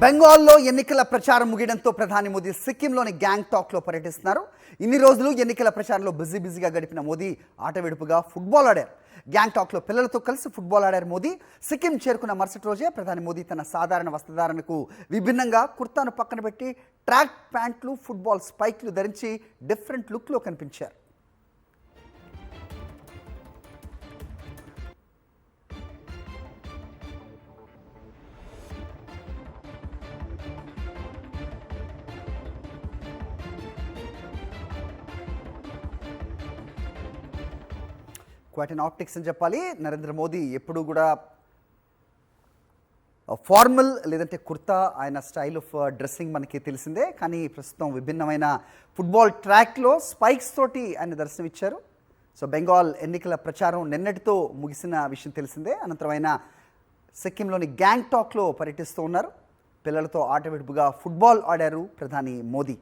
బెంగాల్లో ఎన్నికల ప్రచారం ముగియడంతో ప్రధాని మోదీ సిక్కింలోని గ్యాంగ్టాక్లో పర్యటిస్తున్నారు. ఇన్ని రోజులు ఎన్నికల ప్రచారంలో బిజీగా గడిపిన మోదీ ఆటవిడుపుగా ఫుట్బాల్ ఆడారు. గ్యాంగ్టాక్లో పిల్లలతో కలిసి ఫుట్బాల్ ఆడారు మోదీ. సిక్కిం చేరుకున్న మరుసటి రోజే ప్రధాని మోదీ తన సాధారణ వస్త్రధారణకు విభిన్నంగా కుర్తాను పక్కన పెట్టి ట్రాక్ ప్యాంట్లు, ఫుట్బాల్ స్పైక్లు ధరించి డిఫరెంట్ లుక్లో కనిపించారు. క్వైట్ అండ్ ఆప్టిక్స్ అని చెప్పాలి. నరేంద్ర మోదీ ఎప్పుడు కూడా ఫార్మల్ లేదంటే కుర్తా ఆయన స్టైల్ ఆఫ్ డ్రెస్సింగ్ మనకి తెలిసిందే. కానీ ప్రస్తుతం విభిన్నమైన ఫుట్బాల్ ట్రాక్లో స్పైక్స్ తోటి ఆయన దర్శనమిచ్చారు. సో బెంగాల్ ఎన్నికల ప్రచారం నిన్నటితో ముగిసిన విషయం తెలిసిందే. అనంతరం ఆయన సిక్కింలోని గ్యాంగ్టాక్లో పర్యటిస్తూ ఉన్నారు. పిల్లలతో ఆటవిడుపుగా ఫుట్బాల్ ఆడారు ప్రధాని మోదీ.